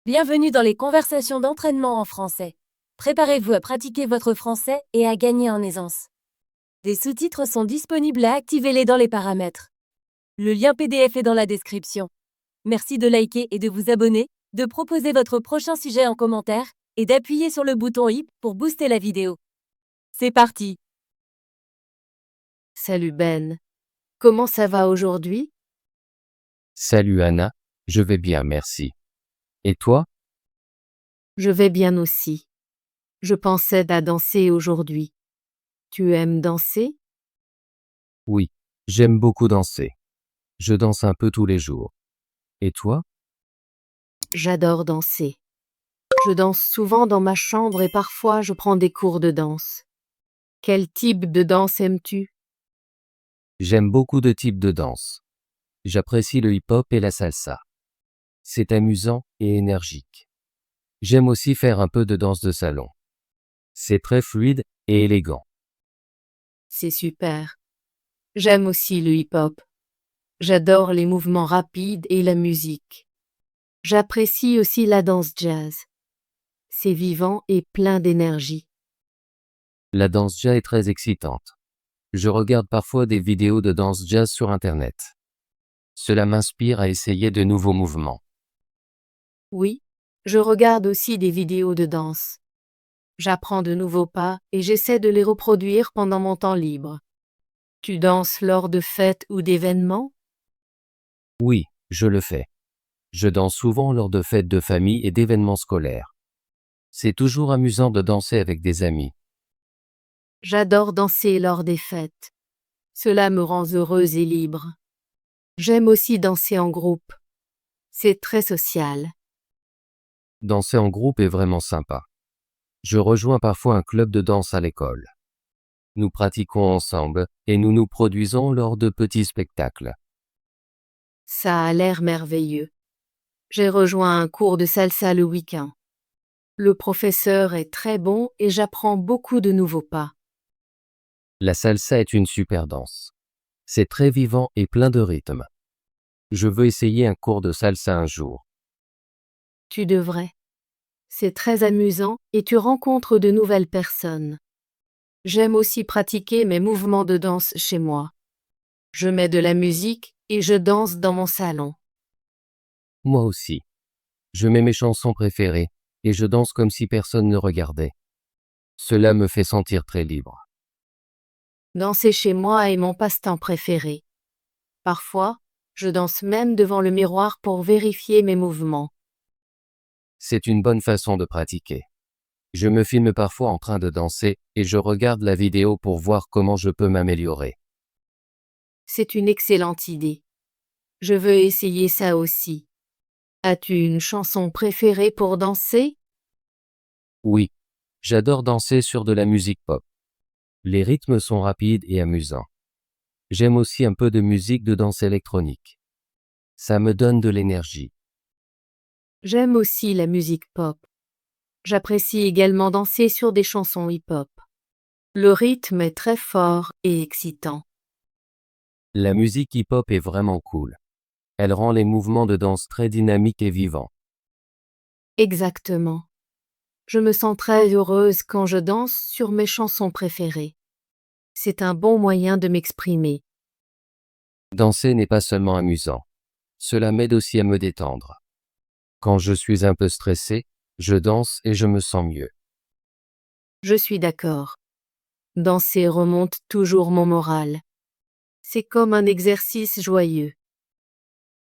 Bienvenue dans les conversations d'entraînement en français. Préparez-vous à pratiquer votre français et à gagner en aisance. Des sous-titres sont disponibles, activez-les dans les paramètres. Le lien PDF est dans la description. Merci de liker et de vous abonner, de proposer votre prochain sujet en commentaire et d'appuyer sur le bouton i pour booster la vidéo. C'est parti! Salut Ben. Comment ça va aujourd'hui? Salut Anna, je vais bien, merci. Et toi? Je vais bien aussi. Je pensais à danser aujourd'hui. Tu aimes danser? Oui, j'aime beaucoup danser. Je danse un peu tous les jours. Et toi? J'adore danser. Je danse souvent dans ma chambre et parfois je prends des cours de danse. Quel type de danse aimes-tu? J'aime beaucoup de types de danse. J'apprécie le hip-hop et la salsa. C'est amusant et énergique. J'aime aussi faire un peu de danse de salon. C'est très fluide et élégant. C'est super. J'aime aussi le hip-hop. J'adore les mouvements rapides et la musique. J'apprécie aussi la danse jazz. C'est vivant et plein d'énergie. La danse jazz est très excitante. Je regarde parfois des vidéos de danse jazz sur Internet. Cela m'inspire à essayer de nouveaux mouvements. Oui, je regarde aussi des vidéos de danse. J'apprends de nouveaux pas et j'essaie de les reproduire pendant mon temps libre. Tu danses lors de fêtes ou d'événements? Oui, je le fais. Je danse souvent lors de fêtes de famille et d'événements scolaires. C'est toujours amusant de danser avec des amis. J'adore danser lors des fêtes. Cela me rend heureuse et libre. J'aime aussi danser en groupe. C'est très social. Danser en groupe est vraiment sympa. Je rejoins parfois un club de danse à l'école. Nous pratiquons ensemble et nous nous produisons lors de petits spectacles. Ça a l'air merveilleux. J'ai rejoint un cours de salsa le week-end. Le professeur est très bon et j'apprends beaucoup de nouveaux pas. La salsa est une super danse. C'est très vivant et plein de rythme. Je veux essayer un cours de salsa un jour. Tu devrais. C'est très amusant et tu rencontres de nouvelles personnes. J'aime aussi pratiquer mes mouvements de danse chez moi. Je mets de la musique et je danse dans mon salon. Moi aussi. Je mets mes chansons préférées et je danse comme si personne ne regardait. Cela me fait sentir très libre. Danser chez moi est mon passe-temps préféré. Parfois, je danse même devant le miroir pour vérifier mes mouvements. C'est une bonne façon de pratiquer. Je me filme parfois en train de danser et je regarde la vidéo pour voir comment je peux m'améliorer. C'est une excellente idée. Je veux essayer ça aussi. As-tu une chanson préférée pour danser? Oui, j'adore danser sur de la musique pop. Les rythmes sont rapides et amusants. J'aime aussi un peu de musique de danse électronique. Ça me donne de l'énergie. J'aime aussi la musique pop. J'apprécie également danser sur des chansons hip-hop. Le rythme est très fort et excitant. La musique hip-hop est vraiment cool. Elle rend les mouvements de danse très dynamiques et vivants. Exactement. Je me sens très heureuse quand je danse sur mes chansons préférées. C'est un bon moyen de m'exprimer. Danser n'est pas seulement amusant. Cela m'aide aussi à me détendre. Quand je suis un peu stressé, je danse et je me sens mieux. Je suis d'accord. Danser remonte toujours mon moral. C'est comme un exercice joyeux.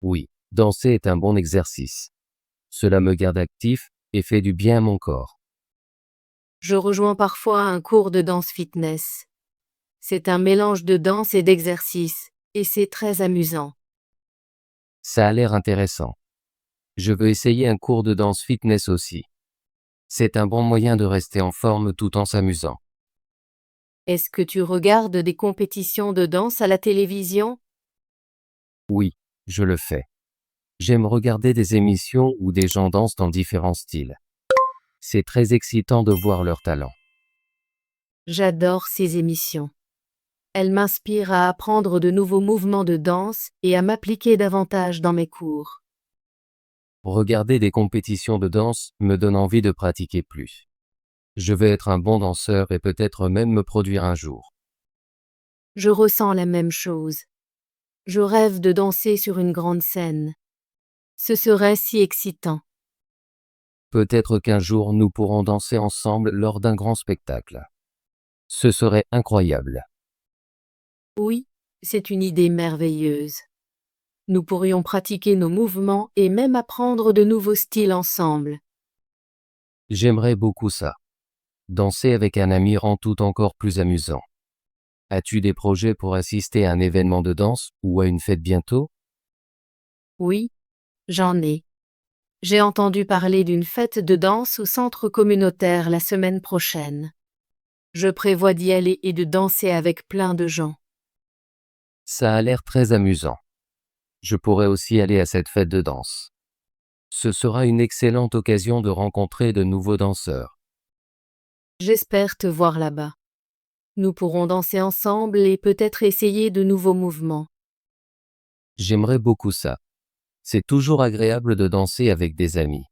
Oui, danser est un bon exercice. Cela me garde actif et fait du bien à mon corps. Je rejoins parfois un cours de danse fitness. C'est un mélange de danse et d'exercice, et c'est très amusant. Ça a l'air intéressant. Je veux essayer un cours de danse fitness aussi. C'est un bon moyen de rester en forme tout en s'amusant. Est-ce que tu regardes des compétitions de danse à la télévision? Oui, je le fais. J'aime regarder des émissions où des gens dansent dans différents styles. C'est très excitant de voir leur talent. J'adore ces émissions. Elles m'inspirent à apprendre de nouveaux mouvements de danse et à m'appliquer davantage dans mes cours. Regarder des compétitions de danse me donne envie de pratiquer plus. Je vais être un bon danseur et peut-être même me produire un jour. Je ressens la même chose. Je rêve de danser sur une grande scène. Ce serait si excitant. Peut-être qu'un jour nous pourrons danser ensemble lors d'un grand spectacle. Ce serait incroyable. Oui, c'est une idée merveilleuse. Nous pourrions pratiquer nos mouvements et même apprendre de nouveaux styles ensemble. J'aimerais beaucoup ça. Danser avec un ami rend tout encore plus amusant. As-tu des projets pour assister à un événement de danse ou à une fête bientôt? Oui, j'en ai. J'ai entendu parler d'une fête de danse au centre communautaire la semaine prochaine. Je prévois d'y aller et de danser avec plein de gens. Ça a l'air très amusant. Je pourrais aussi aller à cette fête de danse. Ce sera une excellente occasion de rencontrer de nouveaux danseurs. J'espère te voir là-bas. Nous pourrons danser ensemble et peut-être essayer de nouveaux mouvements. J'aimerais beaucoup ça. C'est toujours agréable de danser avec des amis.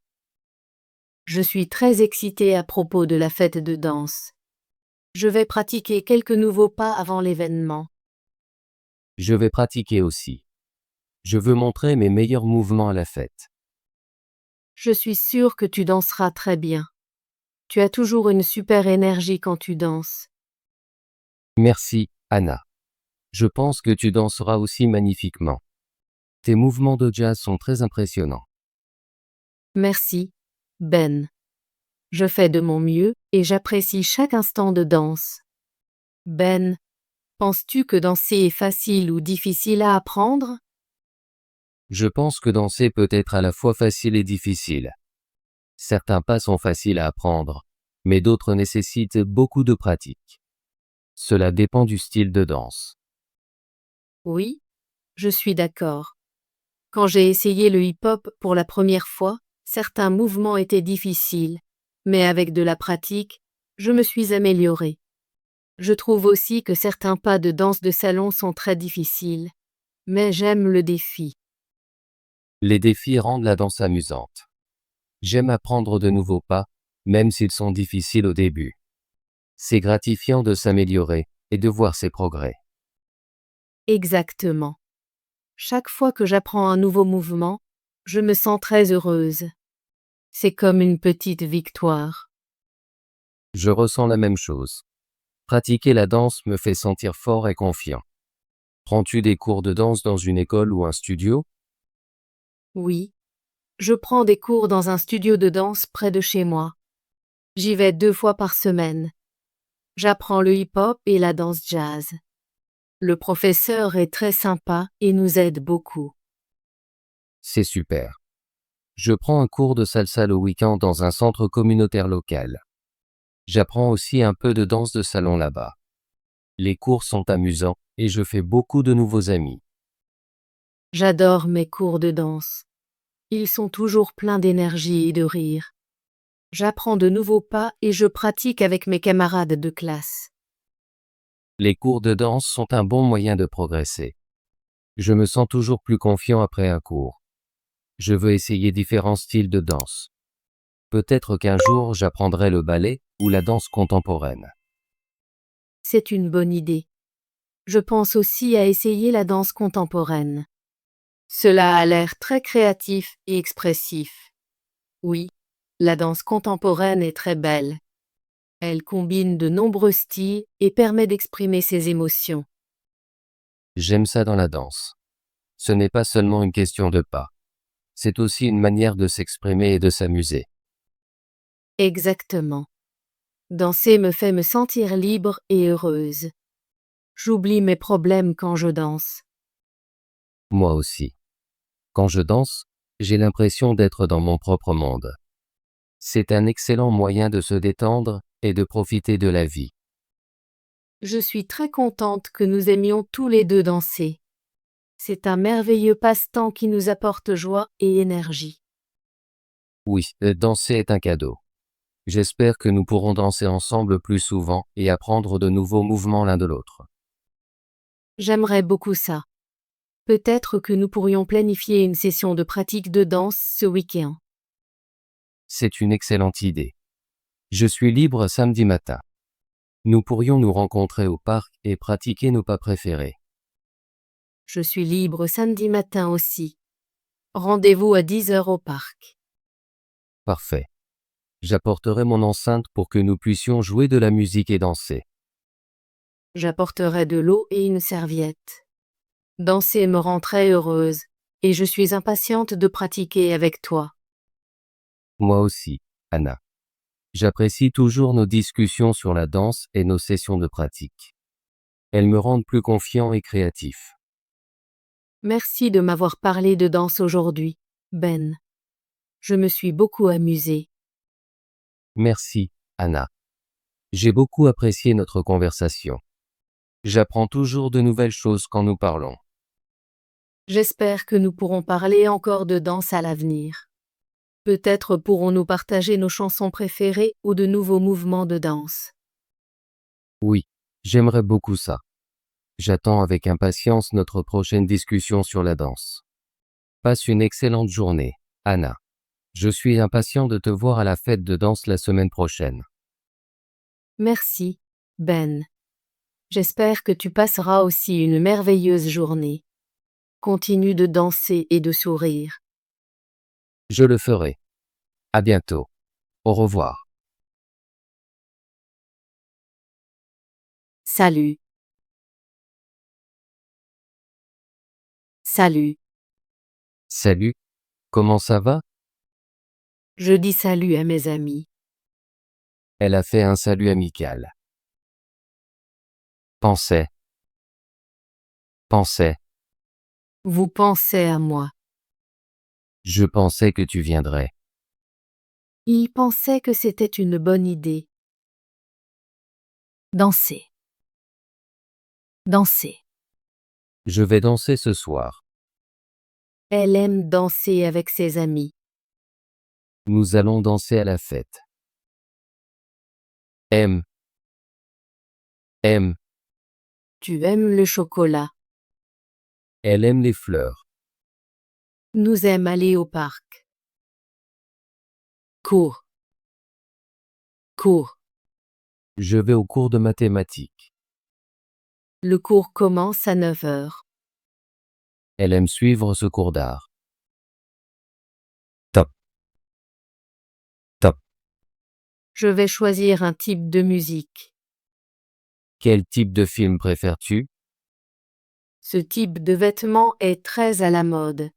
Je suis très excitée à propos de la fête de danse. Je vais pratiquer quelques nouveaux pas avant l'événement. Je vais pratiquer aussi. Je veux montrer mes meilleurs mouvements à la fête. Je suis sûre que tu danseras très bien. Tu as toujours une super énergie quand tu danses. Merci, Anna. Je pense que tu danseras aussi magnifiquement. Tes mouvements de jazz sont très impressionnants. Merci, Ben. Je fais de mon mieux et j'apprécie chaque instant de danse. Ben, penses-tu que danser est facile ou difficile à apprendre? Je pense que danser peut être à la fois facile et difficile. Certains pas sont faciles à apprendre, mais d'autres nécessitent beaucoup de pratique. Cela dépend du style de danse. Oui, je suis d'accord. Quand j'ai essayé le hip-hop pour la première fois, certains mouvements étaient difficiles, mais avec de la pratique, je me suis améliorée. Je trouve aussi que certains pas de danse de salon sont très difficiles, mais j'aime le défi. Les défis rendent la danse amusante. J'aime apprendre de nouveaux pas, même s'ils sont difficiles au début. C'est gratifiant de s'améliorer et de voir ses progrès. Exactement. Chaque fois que j'apprends un nouveau mouvement, je me sens très heureuse. C'est comme une petite victoire. Je ressens la même chose. Pratiquer la danse me fait sentir fort et confiant. Prends-tu des cours de danse dans une école ou un studio? Oui, je prends des cours dans un studio de danse près de chez moi. J'y vais 2 fois par semaine. J'apprends le hip-hop et la danse jazz. Le professeur est très sympa et nous aide beaucoup. C'est super. Je prends un cours de salsa le week-end dans un centre communautaire local. J'apprends aussi un peu de danse de salon là-bas. Les cours sont amusants et je fais beaucoup de nouveaux amis. J'adore mes cours de danse. Ils sont toujours pleins d'énergie et de rire. J'apprends de nouveaux pas et je pratique avec mes camarades de classe. Les cours de danse sont un bon moyen de progresser. Je me sens toujours plus confiant après un cours. Je veux essayer différents styles de danse. Peut-être qu'un jour j'apprendrai le ballet ou la danse contemporaine. C'est une bonne idée. Je pense aussi à essayer la danse contemporaine. Cela a l'air très créatif et expressif. Oui, la danse contemporaine est très belle. Elle combine de nombreux styles et permet d'exprimer ses émotions. J'aime ça dans la danse. Ce n'est pas seulement une question de pas. C'est aussi une manière de s'exprimer et de s'amuser. Exactement. Danser me fait me sentir libre et heureuse. J'oublie mes problèmes quand je danse. Moi aussi. Quand je danse, j'ai l'impression d'être dans mon propre monde. C'est un excellent moyen de se détendre et de profiter de la vie. Je suis très contente que nous aimions tous les deux danser. C'est un merveilleux passe-temps qui nous apporte joie et énergie. Oui, danser est un cadeau. J'espère que nous pourrons danser ensemble plus souvent et apprendre de nouveaux mouvements l'un de l'autre. J'aimerais beaucoup ça. Peut-être que nous pourrions planifier une session de pratique de danse ce week-end. C'est une excellente idée. Je suis libre samedi matin. Nous pourrions nous rencontrer au parc et pratiquer nos pas préférés. Je suis libre samedi matin aussi. Rendez-vous à 10 heures au parc. Parfait. J'apporterai mon enceinte pour que nous puissions jouer de la musique et danser. J'apporterai de l'eau et une serviette. Danser me rend très heureuse, et je suis impatiente de pratiquer avec toi. Moi aussi, Anna. J'apprécie toujours nos discussions sur la danse et nos sessions de pratique. Elles me rendent plus confiant et créatif. Merci de m'avoir parlé de danse aujourd'hui, Ben. Je me suis beaucoup amusée. Merci, Anna. J'ai beaucoup apprécié notre conversation. J'apprends toujours de nouvelles choses quand nous parlons. J'espère que nous pourrons parler encore de danse à l'avenir. Peut-être pourrons-nous partager nos chansons préférées ou de nouveaux mouvements de danse. Oui, j'aimerais beaucoup ça. J'attends avec impatience notre prochaine discussion sur la danse. Passe une excellente journée, Anna. Je suis impatient de te voir à la fête de danse la semaine prochaine. Merci, Ben. J'espère que tu passeras aussi une merveilleuse journée. Continue de danser et de sourire. Je le ferai. À bientôt. Au revoir. Salut. Salut. Salut. Comment ça va? Je dis salut à mes amis. Elle a fait un salut amical. Pensais. Vous pensez à moi. Je pensais que tu viendrais. Il pensait que c'était une bonne idée. Danser. Danser. Je vais danser ce soir. Elle aime danser avec ses amis. Nous allons danser à la fête. Aime. Tu aimes le chocolat. Elle aime les fleurs. Nous aime aller au parc. Cours. Cours. Je vais au cours de mathématiques. Le cours commence à 9 heures. Elle aime suivre ce cours d'art. Je vais choisir un type de musique. Quel type de film préfères-tu? Ce type de vêtement est très à la mode.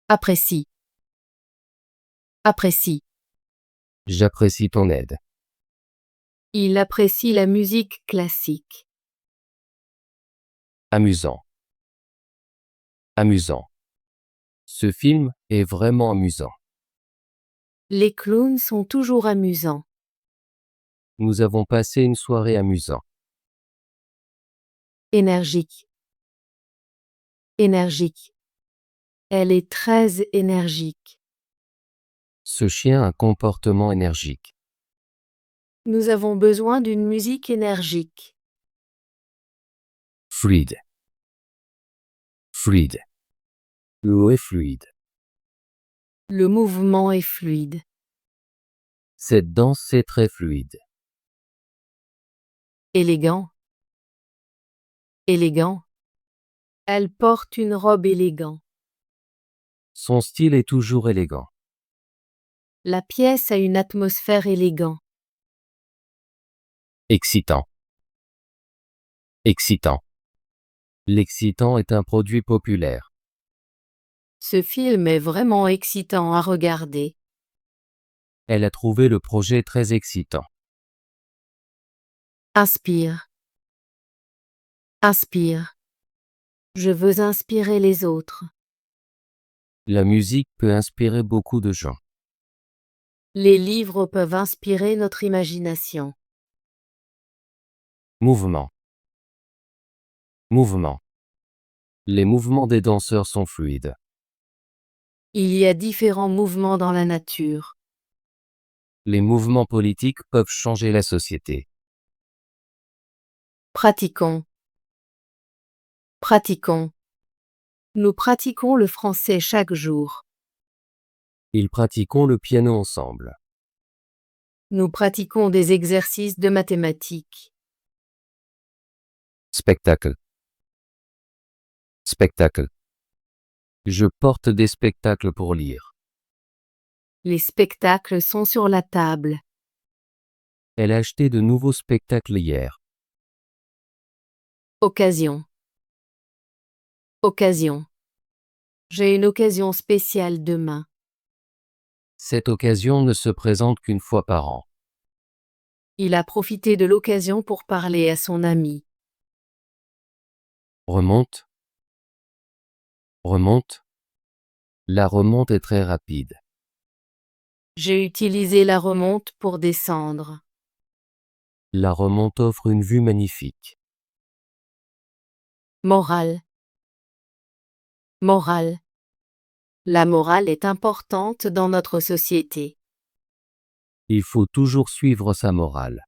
Apprécie. Apprécie. J'apprécie ton aide. Il apprécie la musique classique. Amusant. Ce film est vraiment amusant. Les clowns sont toujours amusants. Nous avons passé une soirée amusante. Énergique. Énergique. Elle est très énergique. Ce chien a un comportement énergique. Nous avons besoin d'une musique énergique. Fluide. L'eau est fluide. Le mouvement est fluide. Cette danse est très fluide. Élégant. Élégant. Elle porte une robe élégante. Son style est toujours élégant. La pièce a une atmosphère élégante. Excitant. L'excitant est un produit populaire. Ce film est vraiment excitant à regarder. Elle a trouvé le projet très excitant. Inspire. Inspire. Je veux inspirer les autres. La musique peut inspirer beaucoup de gens. Les livres peuvent inspirer notre imagination. Mouvement. Les mouvements des danseurs sont fluides. Il y a différents mouvements dans la nature. Les mouvements politiques peuvent changer la société. Pratiquons. Pratiquons. Nous pratiquons le français chaque jour. Ils pratiquons le piano ensemble. Nous pratiquons des exercices de mathématiques. Spectacle. Spectacle. Je porte des spectacles pour lire. Les spectacles sont sur la table. Elle a acheté de nouveaux spectacles hier. Occasion. Occasion. J'ai une occasion spéciale demain. Cette occasion ne se présente qu'une fois par an. Il a profité de l'occasion pour parler à son ami. Remonte. Remonte. La remonte est très rapide. J'ai utilisé la remonte pour descendre. La remonte offre une vue magnifique. Morale. Morale. La morale est importante dans notre société. Il faut toujours suivre sa morale.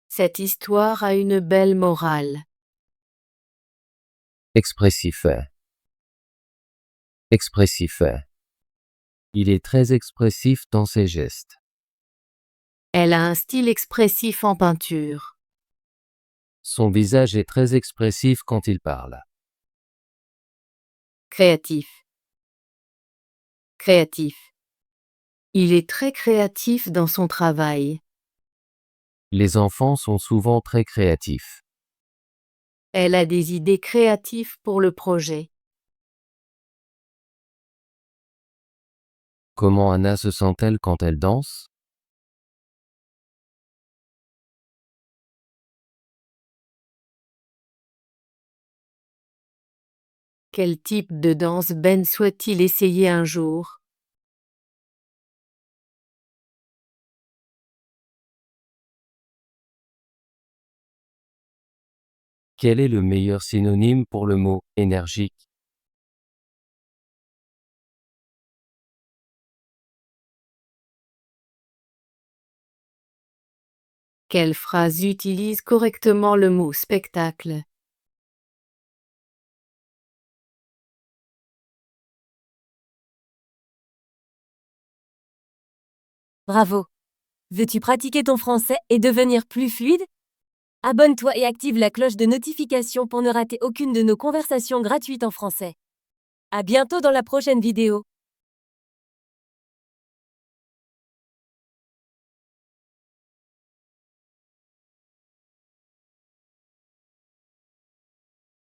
Cette histoire a une belle morale. Expressif. Expressif. Il est très expressif dans ses gestes. Elle a un style expressif en peinture. Son visage est très expressif quand il parle. Créatif. Créatif. Il est très créatif dans son travail. Les enfants sont souvent très créatifs. Elle a des idées créatives pour le projet. Comment Anna se sent-elle quand elle danse? Quel type de danse Ben souhaite-t-il essayer un jour? Quel est le meilleur synonyme pour le mot « énergique » ? Quelle phrase utilise correctement le mot spectacle? Bravo! Veux-tu pratiquer ton français et devenir plus fluide? Abonne-toi et active la cloche de notification pour ne rater aucune de nos conversations gratuites en français. À bientôt dans la prochaine vidéo.